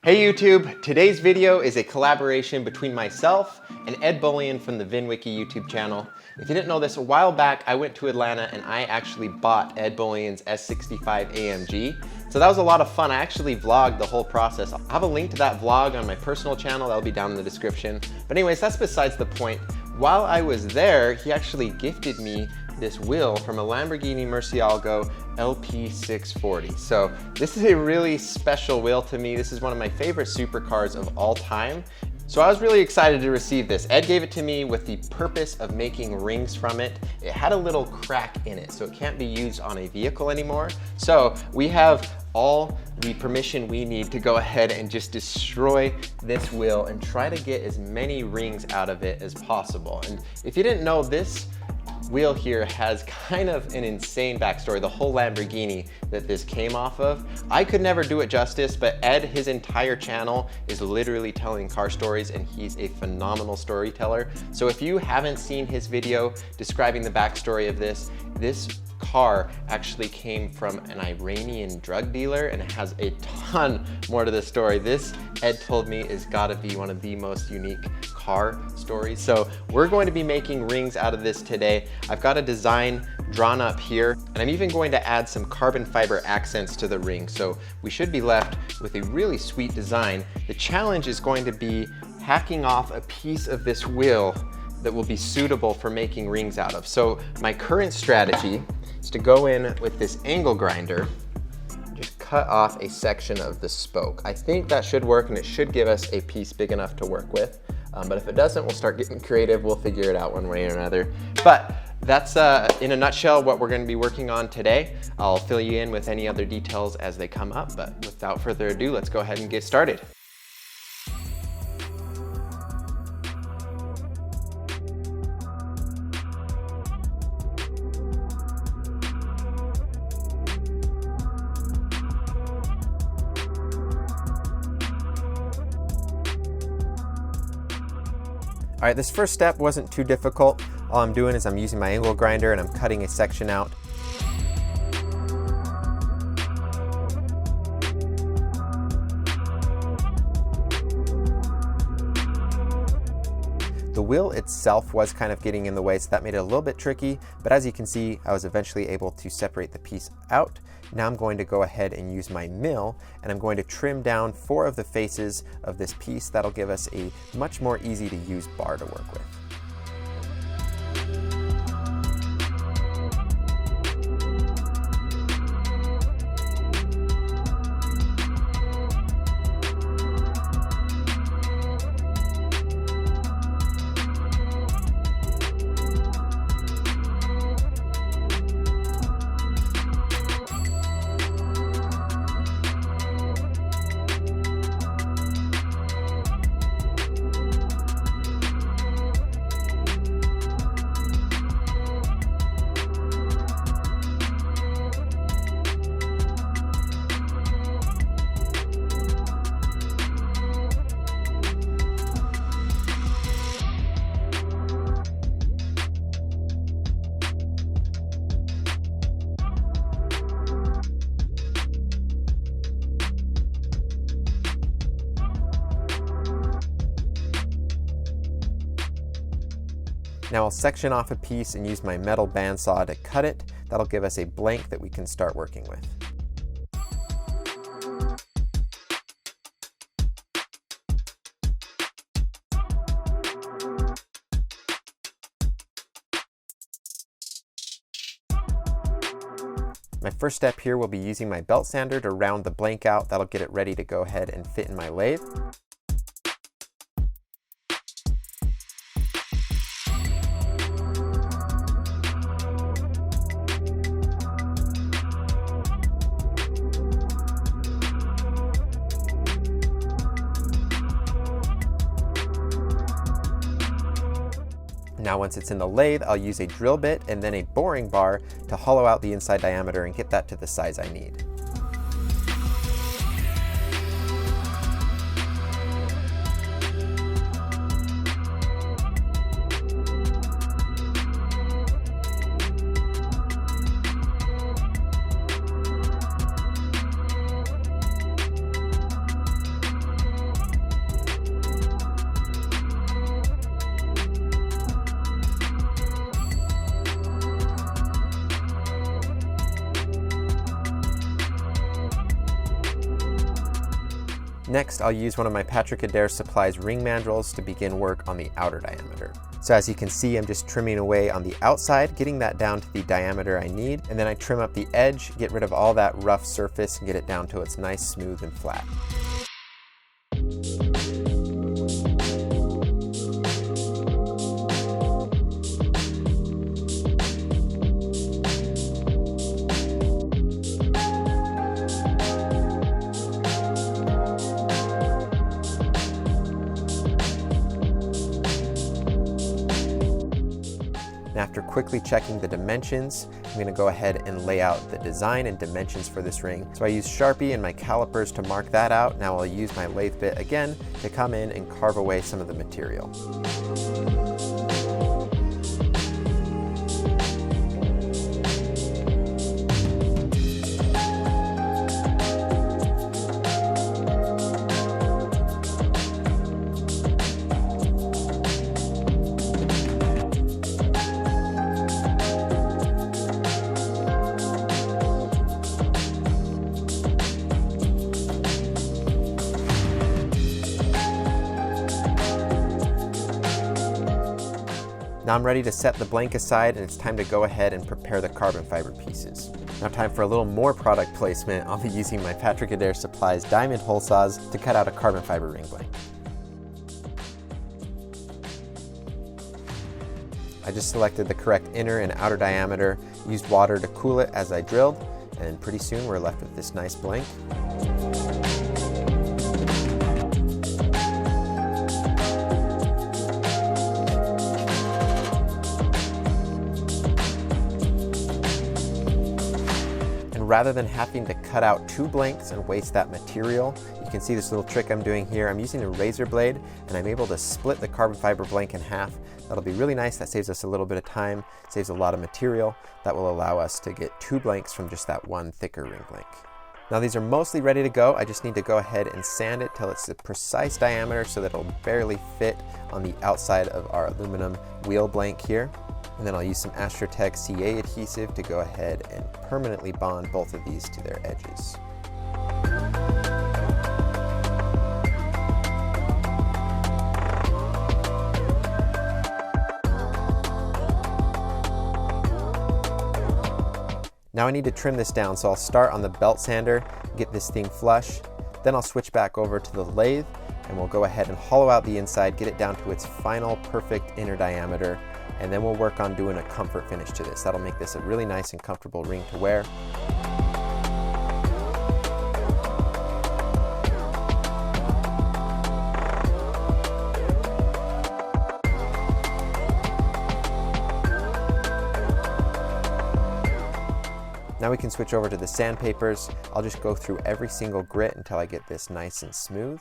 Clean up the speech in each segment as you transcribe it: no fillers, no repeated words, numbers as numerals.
Hey YouTube, today's video is a collaboration between myself and Ed Bolian from the VinWiki YouTube channel. If you didn't know this, a while back I went to Atlanta and I actually bought Ed Bolian's S65 AMG. So that was a lot of fun. I actually vlogged the whole process. I'll have a link to that vlog on my personal channel, that'll be down in the description. But anyways, that's besides the point. While I was there, he actually gifted me this wheel from a Lamborghini Murciélago LP-640. So this is a really special wheel to me. This is one of my favorite supercars of all time. So I was really excited to receive this. Ed gave it to me with the purpose of making rings from it. It had a little crack in it, so it can't be used on a vehicle anymore. So we have all the permission we need to go ahead and just destroy this wheel and try to get as many rings out of it as possible. And if you didn't know, this wheel here has kind of an insane backstory, the whole Lamborghini that this came off of. I could never do it justice, but Ed, his entire channel is literally telling car stories and he's a phenomenal storyteller. So if you haven't seen his video describing the backstory of this car actually came from an Iranian drug dealer and it has a ton more to the story. This, Ed told me, is gotta be one of the most unique car stories. So we're going to be making rings out of this today. I've got a design drawn up here and I'm even going to add some carbon fiber accents to the ring. So we should be left with a really sweet design. The challenge is going to be hacking off a piece of this wheel that will be suitable for making rings out of. So my current strategy is to go in with this angle grinder, just cut off a section of the spoke. I think that should work and it should give us a piece big enough to work with. But if it doesn't, we'll start getting creative. We'll figure it out one way or another. But that's in a nutshell what we're gonna be working on today. I'll fill you in with any other details as they come up, but without further ado, let's go ahead and get started. All right, this first step wasn't too difficult. All I'm doing is I'm using my angle grinder and I'm cutting a section out. The wheel itself was kind of getting in the way, so that made it a little bit tricky, but as you can see, I was eventually able to separate the piece out. Now I'm going to go ahead and use my mill, and I'm going to trim down 4 of the faces of this piece. That'll give us a much more easy to use bar to work with. Now I'll section off a piece and use my metal bandsaw to cut it. That'll give us a blank that we can start working with. My first step here will be using my belt sander to round the blank out. That'll get it ready to go ahead and fit in my lathe. Now once it's in the lathe, I'll use a drill bit and then a boring bar to hollow out the inside diameter and get that to the size I need. Next, I'll use one of my Patrick Adair Supplies ring mandrels to begin work on the outer diameter. So as you can see, I'm just trimming away on the outside, getting that down to the diameter I need, and then I trim up the edge, get rid of all that rough surface, and get it down to its nice, smooth, and flat. After quickly checking the dimensions, I'm going to go ahead and lay out the design and dimensions for this ring. So I use Sharpie and my calipers to mark that out. Now I'll use my lathe bit again to come in and carve away some of the material. Now I'm ready to set the blank aside, and it's time to go ahead and prepare the carbon fiber pieces. Now time for a little more product placement. I'll be using my Patrick Adair Supplies diamond hole saws to cut out a carbon fiber ring blank. I just selected the correct inner and outer diameter, used water to cool it as I drilled, and pretty soon we're left with this nice blank. Rather than having to cut out two blanks and waste that material, you can see this little trick I'm doing here. I'm using a razor blade, and I'm able to split the carbon fiber blank in half. That'll be really nice. That saves us a little bit of time, saves a lot of material. That will allow us to get two blanks from just that one thicker ring blank. Now these are mostly ready to go. I just need to go ahead and sand it till it's the precise diameter so that it'll barely fit on the outside of our aluminum wheel blank here. And then I'll use some Astrotech CA adhesive to go ahead and permanently bond both of these to their edges. Now I need to trim this down, so I'll start on the belt sander, get this thing flush, then I'll switch back over to the lathe, and we'll go ahead and hollow out the inside, get it down to its final perfect inner diameter, and then we'll work on doing a comfort finish to this. That'll make this a really nice and comfortable ring to wear. Now we can switch over to the sandpapers. I'll just go through every single grit until I get this nice and smooth.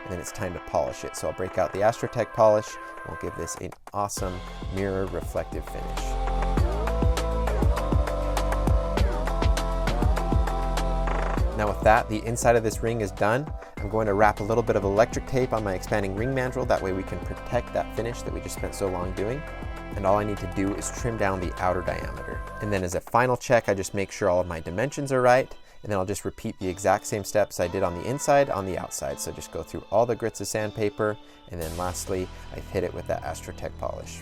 And then it's time to polish it. So I'll break out the Astrotech polish, and we'll give this an awesome mirror reflective finish. Now with that, the inside of this ring is done. I'm going to wrap a little bit of electric tape on my expanding ring mandrel. That way we can protect that finish that we just spent so long doing. And all I need to do is trim down the outer diameter. And then as a final check, I just make sure all of my dimensions are right. And then I'll just repeat the exact same steps I did on the inside on the outside. So just go through all the grits of sandpaper, and then lastly, I've hit it with that Astrotech polish.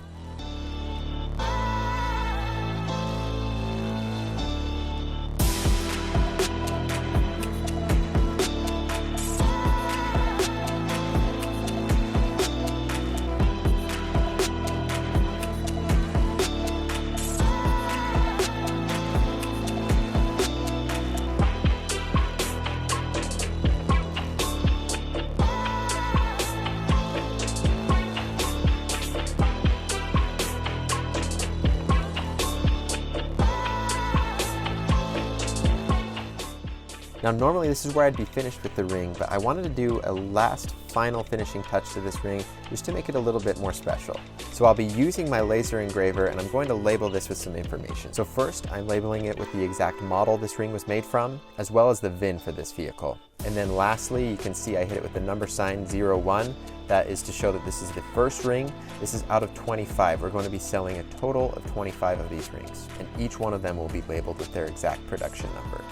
Now normally this is where I'd be finished with the ring, but I wanted to do a last final finishing touch to this ring just to make it a little bit more special. So I'll be using my laser engraver and I'm going to label this with some information. So first I'm labeling it with the exact model this ring was made from, as well as the VIN for this vehicle. And then lastly, you can see I hit it with the number sign 01. That is to show that this is the first ring. This is out of 25. We're going to be selling a total of 25 of these rings, and each one of them will be labeled with their exact production number.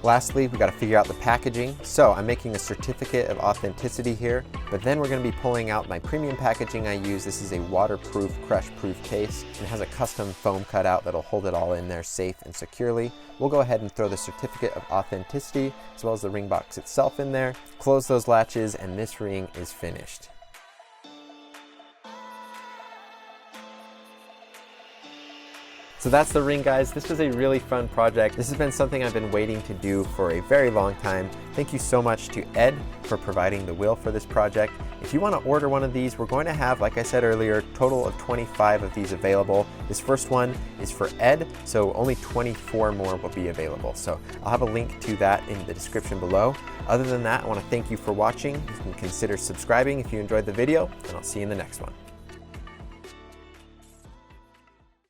Lastly, we got to figure out the packaging. So I'm making a certificate of authenticity here, but then we're going to be pulling out my premium packaging I use. This is a waterproof, crush-proof case and has a custom foam cutout that'll hold it all in there safe and securely. We'll go ahead and throw the certificate of authenticity as well as the ring box itself in there, close those latches, and this ring is finished. So that's the ring, guys. This was a really fun project. This has been something I've been waiting to do for a very long time. Thank you so much to Ed for providing the wheel for this project. If you want to order one of these, we're going to have, like I said earlier, a total of 25 of these available. This first one is for Ed, so only 24 more will be available. So I'll have a link to that in the description below. Other than that, I want to thank you for watching. You can consider subscribing if you enjoyed the video, and I'll see you in the next one.